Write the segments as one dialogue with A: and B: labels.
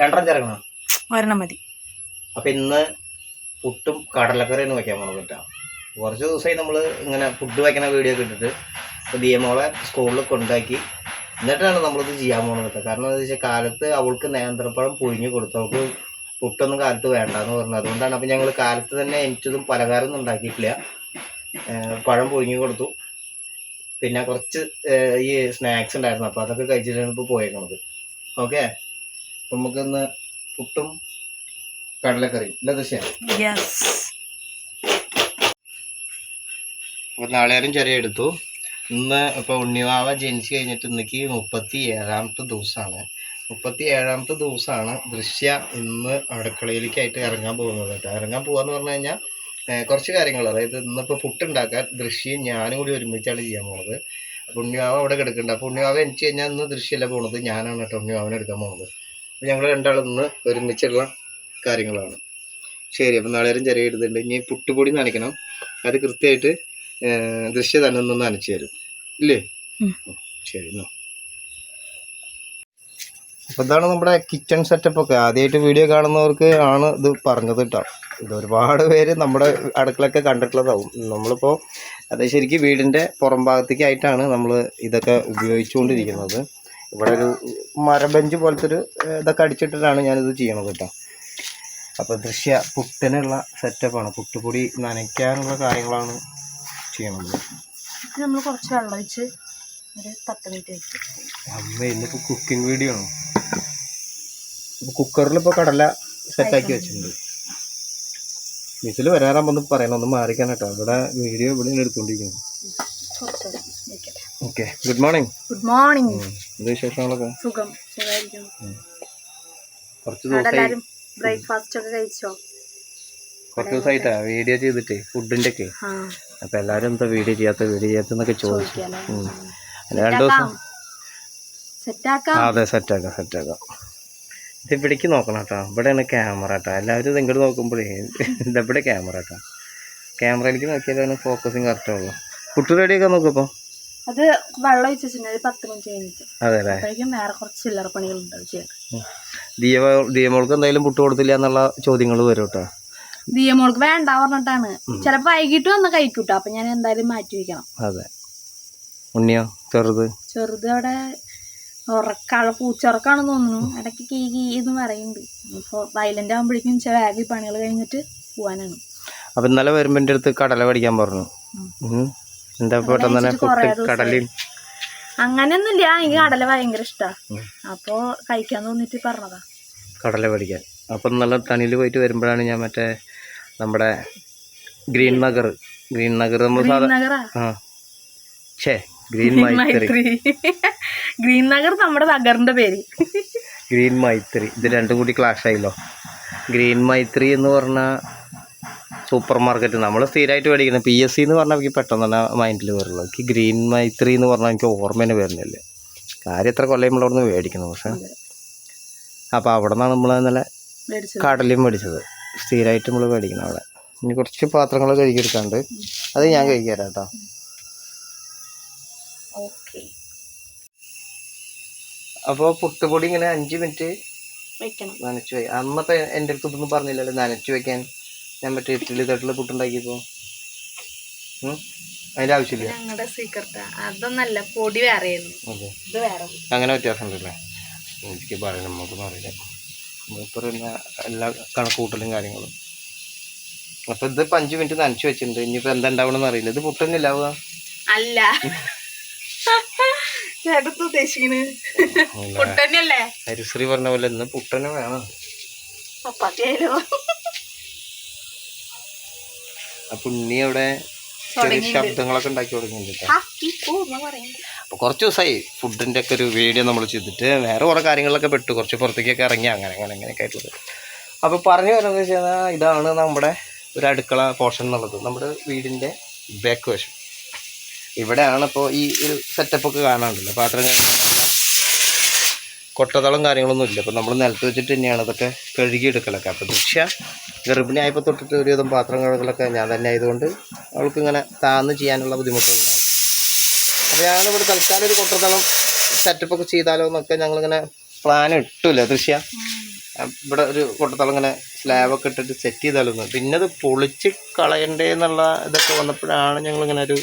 A: രണ്ടെണ്ണം ചേർക്കണം,
B: ഒരെണ്ണം മതി.
A: അപ്പം ഇന്ന് പുട്ടും കടലക്കറിയാണ് വയ്ക്കാൻ പോകണം കേട്ടോ. കുറച്ച് ദിവസമായി നമ്മൾ ഇങ്ങനെ ഫുഡ് വയ്ക്കുന്ന വീഡിയോ ഒക്കെ ഇട്ടിട്ട് ഇപ്പോൾ ദിയമോളെ സ്കൂളിൽ കൊണ്ടാക്കി എന്നിട്ടാണ് നമ്മളിത് ചെയ്യാൻ പോകുന്നത് കേട്ടോ. കാരണം എന്താ വെച്ചാൽ കാലത്ത് അവൾക്ക് നേന്ത്രപ്പഴം പൊഴിഞ്ഞ് കൊടുത്തു. അവൾക്ക് പുട്ടൊന്നും കാലത്ത് വേണ്ടാന്ന് പറഞ്ഞു. അതുകൊണ്ടാണ് അപ്പം ഞങ്ങൾ കാലത്ത് തന്നെ എനിക്കതും പലഹാരമൊന്നും ഉണ്ടാക്കിയിട്ടില്ല. പഴം പൊഴിഞ്ഞ് കൊടുത്തു, പിന്നെ കുറച്ച് ഈ സ്നാക്സ് ഉണ്ടായിരുന്നു, അപ്പോൾ അതൊക്കെ കഴിച്ചിട്ടാണ് ഇപ്പോൾ പോയേക്കണത്. ഓക്കെ, അപ്പം നമുക്കിന്ന് പുട്ടും കടലക്കറി ഇല്ല ദൃശ്യം. അപ്പോൾ നാളെയാരും ചെറിയ എടുത്തു. ഇന്ന് ഇപ്പോൾ ഉണ്ണിവാവ ജനിച്ചു കഴിഞ്ഞിട്ട് ഇന്നേക്ക് 37ാമത്തെ ദിവസമാണ്. 37ാമത്തെ ദിവസമാണ് ദൃശ്യ ഇന്ന് അടുക്കളയിലേക്കായിട്ട് ഇറങ്ങാൻ പോകുന്നത് കേട്ടോ. ഇറങ്ങാൻ പോകാന്ന് പറഞ്ഞു കഴിഞ്ഞാൽ കുറച്ച് കാര്യങ്ങൾ, അതായത് ഇന്നിപ്പോൾ പുട്ടുണ്ടാക്കാൻ ദൃശ്യം ഞാനും കൂടി ഒരുമിച്ചാണ് ചെയ്യാൻ പോകുന്നത്. അപ്പോൾ ഉണ്ണിവാവ അവിടെ കിടക്കുന്നുണ്ട്. അപ്പോൾ ഉണ്ണിവാവ എനിക്ക് കഴിഞ്ഞാൽ ഇന്ന് ദൃശ്യമല്ല പോകുന്നത്, ഞാനാണ് കേട്ടോ ഉണ്ണിവാവനെ എടുക്കാൻ പോകുന്നത്. അപ്പോൾ ഞങ്ങൾ രണ്ടാളും ഇന്ന് ഒരുമിച്ചുള്ള കാര്യങ്ങളാണ്. ശരി, അപ്പോൾ നാളെ ചെറിയ എടുത്തിട്ടുണ്ട്. ഇനി പുട്ടുപൊടി നനയ്ക്കണം, അത് കൃത്യമായിട്ട് ദൃശ്യ തന്നെ ഒന്ന് നനച്ചു തരും ഇല്ലേ? ശരി എന്നാ. അപ്പോൾ ഇതാണ് നമ്മുടെ കിച്ചൺ സെറ്റപ്പ് ഒക്കെ. ആദ്യമായിട്ട് വീഡിയോ കാണുന്നവർക്ക് ആണ് ഇത് പറഞ്ഞത് കേട്ടോ. ഇത് ഒരുപാട് പേര് നമ്മുടെ അടുക്കളൊക്കെ കണ്ടിട്ടുള്ളതാവും. നമ്മളിപ്പോൾ അത് ശരിക്കും വീടിൻ്റെ പുറം ഭാഗത്തേക്കായിട്ടാണ് നമ്മൾ ഇതൊക്കെ ഉപയോഗിച്ചുകൊണ്ടിരിക്കുന്നത്. ഇവിടെ ഒരു മരബെഞ്ച് പോലത്തെ ഒരു ഇതൊക്കെ അടിച്ചിട്ടിട്ടാണ് ഞാനിത് ചെയ്യണത് കേട്ടോ. അപ്പോൾ ദൃശ്യ പുട്ടിനുള്ള സെറ്റപ്പാണ്, പുട്ടുപൊടി നനയ്ക്കാനുള്ള കാര്യങ്ങളാണ് ചെയ്യണത്.
B: നമ്മൾ കുറച്ച് വെള്ളം ഒഴിച്ച് ഒരു 10 മിനിറ്റ് വെക്കും.
A: അമ്മ ഇന്നിപ്പോൾ കുക്കിംഗ് വീഡിയോ ആണ്. കുക്കറിൽ ഇപ്പോൾ കടല സെറ്റാക്കി വെച്ചിട്ടുണ്ട്. വിസിൽ വരാറാകുമ്പോൾ പറയണം, ഒന്ന് മാറിക്കാൻ കേട്ടോ. ഇവിടെ വീഡിയോ ഇവിടെ എടുത്തുകൊണ്ടിരിക്കുന്നു. Okay, good morning.
B: Good morning.
A: എന്ത് വിശേഷങ്ങളൊക്കെ?
B: സുഖം, സുഖമായിരിക്കുന്നു.
A: കുറച്ച് ദിവസമായി
B: ബ്രേക്ക്ഫാസ്റ്റ് ഒക്കെ കഴിച്ചോ?
A: കുറച്ച് ദിവസമായിട്ടാ വീഡിയോ ചെയ്തിട്ട് ഫുഡിൻ്റെ ഒക്കെ. അപ്പം എല്ലാവരും എന്താ വീഡിയോ ചെയ്യാത്തെന്നൊക്കെ ചോദിച്ചു. 2 ദിവസം അതെ സെറ്റാക്കാം. ഇത് ഇവിടേക്ക് നോക്കണം കേട്ടോ. ഇവിടെയാണ് ക്യാമറ കേട്ടോ. എല്ലാവരും ഇത് ഇങ്ങോട്ട് നോക്കുമ്പോഴേ ഇതെവിടെ ക്യാമറ കേട്ടോ. ക്യാമറയിലേക്ക് നോക്കിയാലാണ് ഫോക്കസിങ് കറക്റ്റ് ആവുള്ളൂ. പുട്ട് റെഡിയൊക്കെ നോക്കുമ്പോൾ
B: അത് വെള്ളം ഒഴിച്ചിട്ടുണ്ട് 10 മിനിറ്റ് കഴിഞ്ഞിട്ട്.
A: അതെ അല്ലേ?
B: വേറെ കുറച്ച് ചില്ലറ പണികളുണ്ട് ചെയ്യാൻ.
A: ദിയമോൾക്ക് എന്തായാലും പുട്ട് കൊടുത്തില്ല എന്നുള്ള ചോദ്യങ്ങൾ വരും കേട്ടോ.
B: ദിയമോൾക്ക് വേണ്ട പറഞ്ഞിട്ടാണ്. ചിലപ്പോൾ വൈകിട്ട് വന്ന് കഴിക്കൂട്ടോ. അപ്പം ഞാൻ എന്തായാലും മാറ്റി വയ്ക്കണം.
A: അതെ. ഉണ്ണിയോ? ചെറുത്
B: അവിടെ ഉറക്കാളെ പൂച്ചുറക്കാണെന്ന് തോന്നുന്നു. ഇടയ്ക്ക് കീ എന്ന് പറയുന്നുണ്ട്. ഇപ്പോൾ വയലൻ്റ് ആകുമ്പോഴേക്കും വേഗം ഈ പണികൾ കഴിഞ്ഞിട്ട് പോകാനാണ്.
A: അപ്പം ഇന്നലെ വരുമ്പോൾ എൻ്റെ അടുത്ത് കടല പഠിക്കാൻ പറഞ്ഞു. എന്താ പെട്ടെന്ന് തന്നെ കടലയും
B: അങ്ങനെയൊന്നുമില്ല, എനിക്ക് കടല ഭയങ്കര ഇഷ്ടമാണ്. അപ്പോൾ കഴിക്കാൻ തോന്നിട്ട് പറഞ്ഞതാ
A: കടല പഠിക്കാൻ. അപ്പം നല്ല തണിയിൽ പോയിട്ട് വരുമ്പോഴാണ് ഞാൻ മറ്റേ നമ്മുടെ ഗ്രീൻ നഗർ നമ്മൾ
B: ഗ്രീൻ നഗർ നമ്മുടെ നഗറിന്റെ പേര്.
A: ഗ്രീൻ മൈത്രി, ഇത് രണ്ടും കൂടി ക്ലാഷ് ആയില്ലോ. ഗ്രീൻ മൈത്രി എന്ന് പറഞ്ഞ സൂപ്പർ മാർക്കറ്റ് നമ്മൾ സ്ഥിരമായിട്ട് മേടിക്കുന്നത്. PSC എന്ന് പറഞ്ഞാൽ എനിക്ക് പെട്ടെന്ന് തന്നെ മൈൻഡിൽ വരുള്ളൂ. എനിക്ക് ഗ്രീൻ മൈത്രി എന്ന് പറഞ്ഞാൽ എനിക്ക് ഓർമ്മ തന്നെ വരുന്നില്ല. കാര്യം എത്ര കൊല്ലം നമ്മൾ അവിടെ നിന്ന് മേടിക്കുന്നു. പക്ഷേ അപ്പോൾ അവിടെ നിന്നാണ് നമ്മൾ ഇന്നലെ കടലയും മേടിച്ചത്. സ്ഥിരമായിട്ട് നമ്മൾ മേടിക്കുന്നത് അവിടെ. ഇനി കുറച്ച് പാത്രങ്ങൾ കഴുകിയെടുക്കാണ്ട്, അത് ഞാൻ കഴിക്കാം കേട്ടോ. അപ്പോൾ പുട്ടുപൊടി ഇങ്ങനെ 5 മിനിറ്റ് നനച്ചു വയ്ക്കും. അന്നപ്പോൾ എൻ്റെ അടുത്ത് ഇതൊന്നും പറഞ്ഞില്ലല്ലോ നനച്ചു വയ്ക്കാൻ. ഞാൻ മറ്റേ ഇഡ്ഡലി തട്ടിൽ പുട്ടുണ്ടാക്കിയപ്പോൾ അതിൻ്റെ ആവശ്യമില്ല.
B: അതൊന്നല്ല, പൊടി വേറെ.
A: അങ്ങനെ വ്യത്യാസം ഉണ്ടല്ലേ? എനിക്ക് പറയാൻ നമുക്കൊന്നും അറിയില്ല. ഇപ്പോൾ പിന്നെ എല്ലാ കണക്കൂട്ടലും കാര്യങ്ങളും. അപ്പോൾ ഇത് 5 മിനിറ്റ് നനച്ചു വെച്ചിട്ടുണ്ട്. ഇനിയിപ്പോൾ എന്താ ഉണ്ടാവണമെന്ന് അറിയില്ല. ഇത് പുട്ട് തന്നെ ഇല്ലാവുക
B: അല്ല.
A: ഹരിശ്രീ പറഞ്ഞ പോലെ ഇന്ന് പുട്ടന്നെ വേണം. അപ്പൊ ഉണ്ണി അവിടെ ചെറിയ ശബ്ദങ്ങളൊക്കെ ഉണ്ടാക്കി തുടങ്ങിയിട്ടുണ്ട്. അപ്പൊ കുറച്ച് ദിവസമായി ഫുഡിന്റെ ഒക്കെ ഒരു വീഡിയോ നമ്മൾ ചെയ്തിട്ട് വേറെ കുറെ കാര്യങ്ങളിലൊക്കെ പെട്ടു. കുറച്ച് പുറത്തേക്കൊക്കെ ഇറങ്ങി അങ്ങനെയൊക്കെ ആയിട്ടുള്ളത്. അപ്പൊ പറഞ്ഞു വരുന്നത് വെച്ച് കഴിഞ്ഞാൽ ഇതാണ് നമ്മുടെ ഒരു അടുക്കള പോർഷൻ എന്നുള്ളത്. നമ്മുടെ വീടിന്റെ ബാക്ക് വശം ഇവിടെയാണ്. ഇപ്പോൾ ഈ ഒരു സെറ്റപ്പൊക്കെ കാണാനുണ്ടല്ലോ. പാത്രം കൊട്ടതളം കാര്യങ്ങളൊന്നും ഇല്ല. അപ്പോൾ നമ്മൾ നിലത്ത് വെച്ചിട്ട് തന്നെയാണ് ഇതൊക്കെ കഴുകിയെടുക്കലൊക്കെ. അപ്പോൾ ദൃശ്യ ഗർഭിണിയായപ്പോൾ തൊട്ടിട്ട് ഒരുവിധം പാത്രം കഴുകലൊക്കെ ഞാൻ തന്നെ ആയതുകൊണ്ട് അവൾക്ക് ഇങ്ങനെ താന്ന് ചെയ്യാനുള്ള ബുദ്ധിമുട്ടുകളുണ്ടാകും. അപ്പോൾ ഞങ്ങളിവിടെ തൽക്കാലം ഒരു കൊട്ടതളം സെറ്റപ്പൊക്കെ ചെയ്താലോ എന്നൊക്കെ ഞങ്ങളിങ്ങനെ പ്ലാൻ ഇട്ടില്ല ദൃശ്യ. ഇവിടെ ഒരു കൊട്ടത്തളം ഇങ്ങനെ സ്ലാബൊക്കെ ഇട്ടിട്ട് സെറ്റ് ചെയ്താലൊന്ന്, പിന്നെ അത് പൊളിച്ച് കളയണ്ടേ എന്നുള്ള ഇതൊക്കെ വന്നപ്പോഴാണ് ഞങ്ങളിങ്ങനെ ഒരു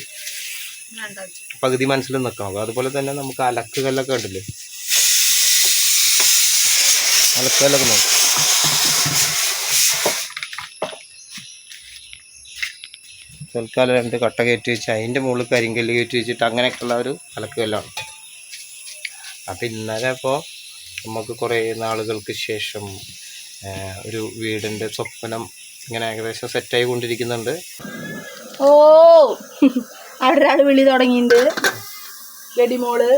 A: പകുതി മനസ്സിൽ നിൽക്കണം. അതുപോലെ തന്നെ നമുക്ക് അലക്ക് കല്ലൊക്കെ ഉണ്ടല്ലേ, അലക്ക് കല്ലൊക്കെ നോക്കും. തൽക്കാലം 2 കട്ട കയറ്റി വെച്ച് അതിൻ്റെ മുകളിൽ കരിങ്കല്ല് കയറ്റി വെച്ചിട്ട് അങ്ങനെയൊക്കെയുള്ള ഒരു അലക്ക് കല്ലാണ്. അപ്പം ഇന്നലെ അപ്പോൾ നമുക്ക് കുറേ നാളുകൾക്ക് ശേഷം ഒരു വീടിൻ്റെ സ്വപ്നം ഇങ്ങനെ ഏകദേശം സെറ്റായി കൊണ്ടിരിക്കുന്നുണ്ട്.
B: ഓ അവിടെ ഒരാൾ വിളി തുടങ്ങിയിട്ടുണ്ട്. ഗഡിമോള്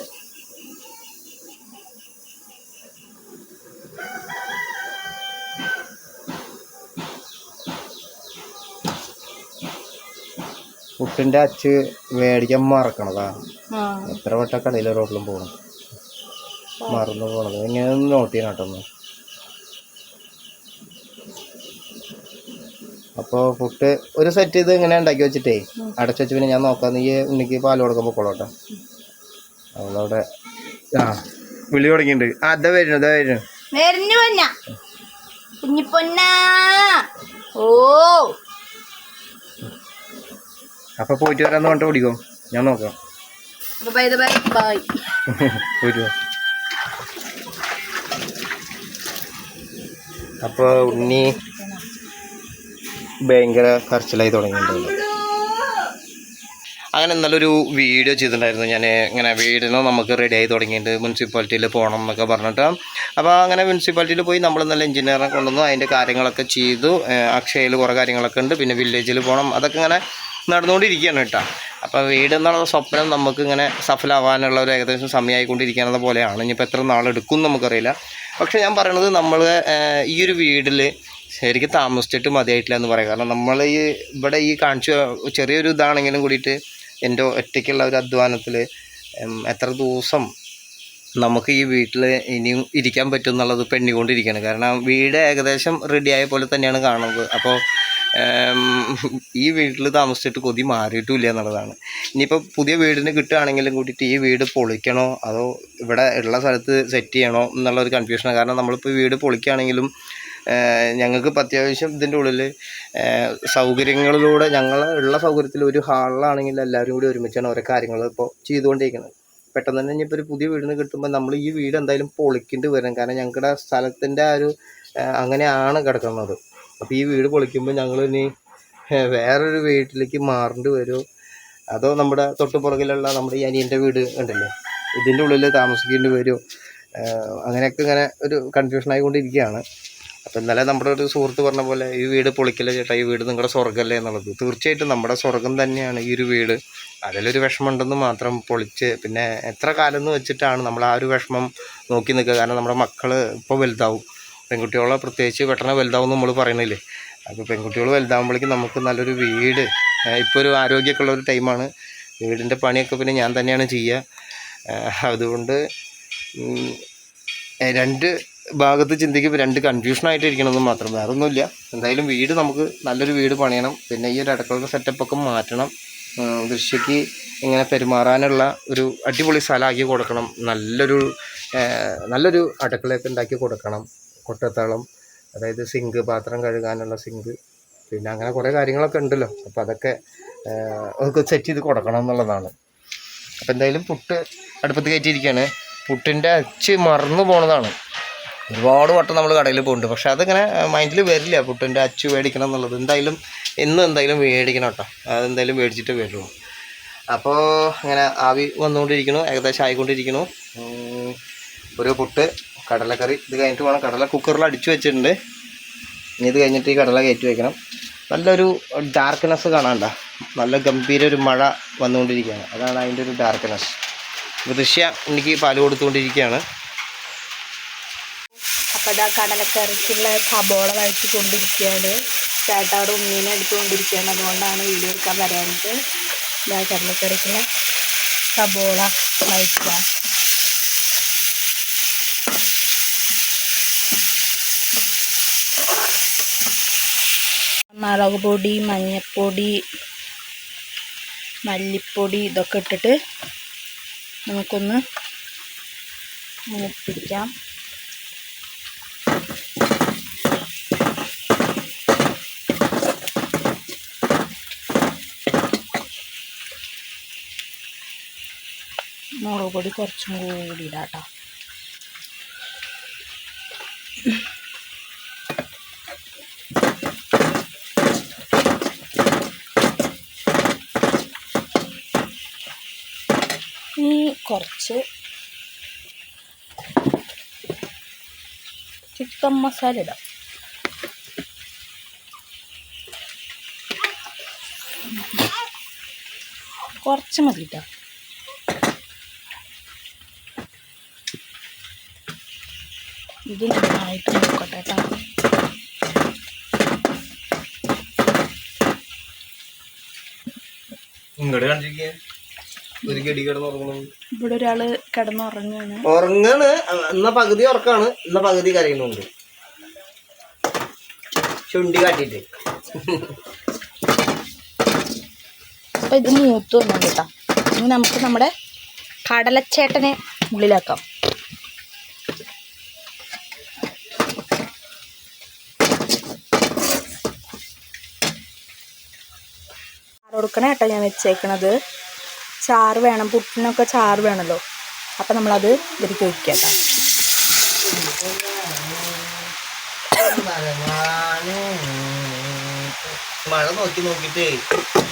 A: പുട്ടിൻ്റെ അച്ച് മേടിക്കാൻ മറക്കണതാ. എത്ര വട്ട കടയിലെ റോഡിലും പോകണം, മറന്നു പോണത്. ഇങ്ങനെ ഒന്ന് നോട്ട് ചെയ്യണം കേട്ടോ. അപ്പോൾ പുട്ട് ഒരു സെറ്റ് ഇത് ഇങ്ങനെ ഉണ്ടാക്കി വെച്ചിട്ടേ അടച്ചു വെച്ച് പിന്നെ ഞാൻ നോക്കാം. നീ ഉണ്ണിക്ക് പാൽ കൊടുക്കാൻ പൊക്കോളോട്ടെ. അവളവിടെ വിളി തുടങ്ങിയിട്ടുണ്ട്. അതാ വരുന്നു
B: ഓ
A: അപ്പൊ പോയിട്ട് വരാന്ന് പറഞ്ഞിട്ട് ഓടിക്കോ, ഞാൻ നോക്കാം. പോയിട്ട് വാ. അപ്പോൾ ഉണ്ണി ഭയങ്കര കരച്ചിലായി തുടങ്ങിയിട്ടുണ്ടല്ലോ. അങ്ങനെ നല്ലൊരു വീഡിയോ ചെയ്തിട്ടുണ്ടായിരുന്നു ഞാൻ. ഇങ്ങനെ വീടിന് നമുക്ക് റെഡി ആയി തുടങ്ങിയിട്ട് മുനിസിപ്പാലിറ്റിയിൽ പോകണം എന്നൊക്കെ പറഞ്ഞിട്ട്. അപ്പോൾ അങ്ങനെ മുനിസിപ്പാലിറ്റിയിൽ പോയി നമ്മൾ നല്ല എഞ്ചിനീയറെ കൊണ്ടുവന്നു, അതിൻ്റെ കാര്യങ്ങളൊക്കെ ചെയ്തു. അക്ഷയയിൽ കുറേ കാര്യങ്ങളൊക്കെ ഉണ്ട്, പിന്നെ വില്ലേജിൽ പോകണം. അതൊക്കെ ഇങ്ങനെ നടന്നുകൊണ്ടിരിക്കുകയാണ് കേട്ടോ. അപ്പോൾ വീട് എന്നുള്ള സ്വപ്നം നമുക്ക് ഇങ്ങനെ സഫലമാവാനുള്ള ഒരു ഏകദേശം സമയമായിക്കൊണ്ടിരിക്കുകയാണെന്ന പോലെയാണ്. ഇനിയിപ്പോൾ എത്ര നാളെടുക്കും നമുക്കറിയില്ല. പക്ഷേ ഞാൻ പറയണത് നമ്മൾ ഈ ഒരു വീട്ടിൽ ശരിക്കും താമസിച്ചിട്ട് മതിയായിട്ടില്ല എന്ന് പറയാം. കാരണം നമ്മൾ ഇവിടെ കാണിച്ച ചെറിയൊരു ഇതാണെങ്കിലും കൂടിയിട്ട് എൻ്റെ ഒറ്റയ്ക്കുള്ള ഒരു അധ്വാനത്തിൽ എത്ര ദിവസം നമുക്ക് ഈ വീട്ടിൽ ഇനിയും ഇരിക്കാൻ പറ്റും എന്നുള്ളത് പെണ്ണിക്കൊണ്ടിരിക്കുകയാണ്. കാരണം വീട് ഏകദേശം റെഡിയായ പോലെ തന്നെയാണ് കാണുന്നത്. അപ്പോൾ ഈ വീട്ടിൽ താമസിച്ചിട്ട് കൊതി മാറിയിട്ടില്ല എന്നുള്ളതാണ്. ഇനിയിപ്പോൾ പുതിയ വീടിന് കിട്ടുകയാണെങ്കിലും കൂട്ടിയിട്ട് ഈ വീട് പൊളിക്കണോ അതോ ഇവിടെ ഉള്ള സ്ഥലത്ത് സെറ്റ് ചെയ്യണോ എന്നുള്ളൊരു കൺഫ്യൂഷനാണ്. കാരണം നമ്മളിപ്പോൾ വീട് പൊളിക്കുകയാണെങ്കിലും ഞങ്ങൾക്ക് ഇപ്പോൾ അത്യാവശ്യം ഇതിൻ്റെ ഉള്ളിൽ സൗകര്യങ്ങളിലൂടെ ഞങ്ങൾ ഉള്ള സൗകര്യത്തിൽ ഒരു ഹാളിലാണെങ്കിൽ എല്ലാവരും കൂടി ഒരുമിച്ചാണ് ഓരോ കാര്യങ്ങൾ ഇപ്പോൾ ചെയ്തുകൊണ്ടിരിക്കുന്നത്. പെട്ടെന്ന് തന്നെ ഇനിയിപ്പോൾ ഒരു പുതിയ വീടിന് കിട്ടുമ്പോൾ നമ്മൾ ഈ വീട് എന്തായാലും പൊളിക്കേണ്ടി വരും. കാരണം ഞങ്ങളുടെ സ്ഥലത്തിൻ്റെ ആ ഒരു അങ്ങനെയാണ് കിടക്കുന്നത്. അപ്പോൾ ഈ വീട് പൊളിക്കുമ്പോൾ ഞങ്ങൾ ഇനി വേറൊരു വീട്ടിലേക്ക് മാറേണ്ടി വരുമോ അതോ നമ്മുടെ തൊട്ടുപുറകിലുള്ള നമ്മുടെ ഈ അനിയൻ്റെ വീട് ഉണ്ടല്ലോ ഇതിൻ്റെ ഉള്ളിൽ താമസിക്കേണ്ടി വരുമോ, അങ്ങനെയൊക്കെ ഇങ്ങനെ ഒരു കൺഫ്യൂഷൻ ആയിക്കൊണ്ടിരിക്കുകയാണ്. അപ്പോൾ ഇന്നലെ നമ്മുടെ ഒരു സുഹൃത്ത് പറഞ്ഞ പോലെ ഈ വീട് പൊളിക്കല്ലേ ചേട്ടാ, ഈ വീട് നിങ്ങളുടെ സ്വർഗ്ഗമല്ലേ എന്നുള്ളത്. തീർച്ചയായിട്ടും നമ്മുടെ സ്വർഗം തന്നെയാണ് ഈ ഒരു വീട്. അതിലൊരു വിഷമമുണ്ടെന്ന് മാത്രം. പൊളിച്ച് പിന്നെ എത്ര കാലം എന്ന് വെച്ചിട്ടാണ് നമ്മൾ ആ ഒരു വിഷമം നോക്കി നിൽക്കുക. കാരണം നമ്മുടെ മക്കൾ ഇപ്പോൾ വലുതാവും, പെൺകുട്ടികളെ പ്രത്യേകിച്ച് പെട്ടെന്ന് വലുതാവും നമ്മൾ പറയുന്നില്ലേ. അപ്പോൾ പെൺകുട്ടികൾ വലുതാകുമ്പോഴേക്കും നമുക്ക് നല്ലൊരു വീട്, ഇപ്പോൾ ഒരു ആരോഗ്യമൊക്കെ ഉള്ളൊരു ടൈമാണ്. വീടിൻ്റെ പണിയൊക്കെ പിന്നെ ഞാൻ തന്നെയാണ് ചെയ്യുക. അതുകൊണ്ട് 2 ഭാഗത്ത് ചിന്തിക്കുമ്പോൾ 2 കൺഫ്യൂഷനായിട്ടിരിക്കണമെന്ന് മാത്രം, വേറെ ഒന്നുമില്ല. എന്തായാലും വീട് നമുക്ക് നല്ലൊരു വീട് പണിയണം. പിന്നെ ഈ ഒരു അടുക്കളയുടെ സെറ്റപ്പൊക്കെ മാറ്റണം. ദൃശ്യക്ക് ഇങ്ങനെ പെരുമാറാനുള്ള ഒരു അടിപൊളി സ്ഥലമാക്കി കൊടുക്കണം. നല്ലൊരു അടുക്കളയൊക്കെ ഉണ്ടാക്കി കൊടുക്കണം. കൊട്ടത്തളം, അതായത് സിങ്ക്, പാത്രം കഴുകാനുള്ള സിങ്ക്, പിന്നെ അങ്ങനെ കുറേ കാര്യങ്ങളൊക്കെ ഉണ്ടല്ലോ. അപ്പോൾ അതൊക്കെ സെറ്റ് ചെയ്ത് കൊടുക്കണം എന്നുള്ളതാണ്. അപ്പോൾ എന്തായാലും പുട്ട് അടുപ്പത്ത് കയറ്റിയിരിക്കുകയാണ്. പുട്ടിൻ്റെ അച്ച് മറന്നു പോണതാണ്. ഒരുപാട് വട്ടം നമ്മൾ കടയിൽ പോകുന്നുണ്ട്, പക്ഷെ അതിങ്ങനെ മൈൻഡിൽ വരില്ല പുട്ടിൻ്റെ അച്ച് മേടിക്കണം എന്നുള്ളത്. എന്തായാലും മേടിക്കണം കേട്ടോ. അതെന്തായാലും മേടിച്ചിട്ട് വരുള്ളൂ. അപ്പോൾ അങ്ങനെ ആവി വന്നുകൊണ്ടിരിക്കുന്നു, ഏകദേശം ആയിക്കൊണ്ടിരിക്കുന്നു. ഒരു പുട്ട്, കടലക്കറി. ഇത് കഴിഞ്ഞിട്ട് വേണം, കടല കുക്കറിൽ അടിച്ചു വെച്ചിട്ടുണ്ട്. ഇനി ഇത് കഴിഞ്ഞിട്ട് ഈ കടല കയറ്റി വയ്ക്കണം. നല്ലൊരു ഡാർക്ക്നെസ് കാണാണ്ട, നല്ല ഗംഭീര ഒരു മഴ വന്നുകൊണ്ടിരിക്കുകയാണ്. അതാണ് അതിൻ്റെ ഒരു ഡാർക്ക്നെസ്. ഇപ്പോൾ ദൃശ്യ എനിക്ക് പാല് കൊടുത്തുകൊണ്ടിരിക്കുകയാണ്.
B: അപ്പോൾ ഇതാ കടലക്കറിക്കുള്ള സബോള വഴറ്റിക്കൊണ്ടിരിക്കുകയാണ്. ചേട്ടാ അവിടെ ഉണ്ണീനെ എടുത്തുകൊണ്ടിരിക്കുകയാണ്. അതുകൊണ്ടാണ് വീഡിയോ എടുക്കാൻ വരാനിട്ട്. ഇതാ കടലക്കറിക്കുള്ള സബോള വഴറ്റുക. മുളക് പൊടി, മഞ്ഞൾപ്പൊടി, മല്ലിപ്പൊടി ഇതൊക്കെ ഇട്ടിട്ട് നമുക്കൊന്ന് പിടിക്കാം. മുളക് പൊടി കുറച്ചും കൂടി ഇടാം കേട്ടോ. ഇനി കുറച്ച് ചിക്കൻ മസാല ഇടാം. കുറച്ച് മതി കേട്ടോ. ഇത് നന്നായിട്ട് നോക്കട്ടെ കേട്ടോ.
A: ഇങ്ങോട്ട് കണ്ടിരിക്കുക ഒരു ഗടി കിടന്നുറങ്ങണം.
B: ഇവിടെ ഒരാള് കിടന്നുറങ്ങാണ്.
A: ഉറങ്ങാണ്. എന്നാ പകുതി ഉറക്കാണ്, എന്നാ പകുതി കരയുന്നുണ്ട് ചുണ്ടി കാട്ടിട്ട്.
B: അപ്പം ഇത് മൂത്ത് വന്നു കേട്ടോ. ഇനി നമുക്ക് നമ്മുടെ കടലച്ചേട്ടനെ ഉള്ളിലാക്കാം. ചാറ് കൊടുക്കണേ കേട്ടോ ഞാൻ വെച്ചേക്കണത്. ചാറ് വേണം, പുട്ടിനൊക്കെ ചാറ് വേണമല്ലോ. അപ്പം നമ്മളത് ഇതിലേക്ക് ഒഴിക്കാം കേട്ടോ.
A: മഴ നോക്കി നോക്കിട്ട്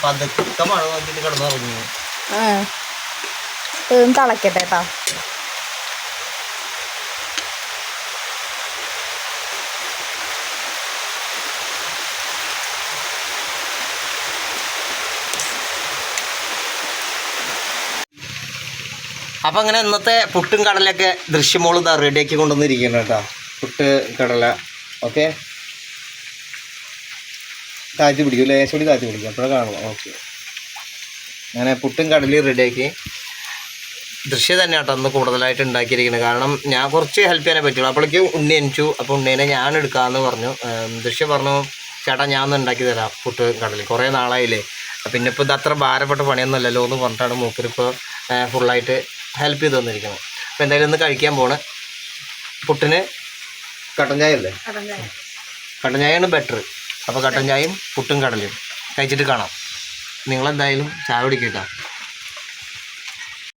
A: പതുക്കെ മഴ നോക്കിട്ട് കിടന്നുറങ്ങി.
B: ഇതൊന്ന് തിളക്കട്ടെ കേട്ടോ.
A: അപ്പം അങ്ങനെ ഇന്നത്തെ പുട്ടും കടലൊക്കെ ദൃശ്യമോള് ഇതാ റെഡിയാക്കി കൊണ്ടുവന്നിരിക്കണം കേട്ടോ. പുട്ട് കടല ഓക്കെ താഴ്ത്തി പിടിക്കും, ലേശോടി താഴ്ത്തി പിടിക്കും, അപ്പോഴേ കാണും. ഓക്കെ അങ്ങനെ പുട്ടും കടലയും റെഡിയാക്കി. ദൃശ്യം തന്നെ കേട്ടോ അന്ന് കൂടുതലായിട്ട് ഉണ്ടാക്കിയിരിക്കുന്നത്. കാരണം ഞാൻ കുറച്ച് ഹെൽപ്പ് ചെയ്യാനേ പറ്റുള്ളൂ. അപ്പോഴേക്ക് ഉണ്ണി എനിച്ചു. അപ്പോൾ ഉണ്ണീനെ ഞാൻ എടുക്കാമെന്ന് പറഞ്ഞു. ദൃശ്യം പറഞ്ഞു ചേട്ടാ ഞാൻ ഒന്ന് ഉണ്ടാക്കി തരാം പുട്ട് കടല, കുറേ നാളായില്ലേ, പിന്നെ ഇപ്പോൾ ഇത് അത്ര ഭാരപ്പെട്ട പണിയൊന്നുമല്ലല്ലോ എന്ന് പറഞ്ഞിട്ടാണ് മൂപ്പരിപ്പോൾ ഫുള്ളായിട്ട് ഹെൽപ്പ് ചെയ്ത് തന്നിരിക്കുന്നത്. അപ്പോൾ എന്തായാലും ഒന്ന് കഴിക്കാൻ പോണ്. പുട്ടിന് കട്ടൻ ചായ അല്ലേ? കട്ടൻ ചായയാണ് ബെറ്റർ. അപ്പോൾ കട്ടൻ ചായയും പുട്ടും കടലയും കഴിച്ചിട്ട് കാണാം. നിങ്ങളെന്തായാലും ചായ കുടിക്കട്ടോ.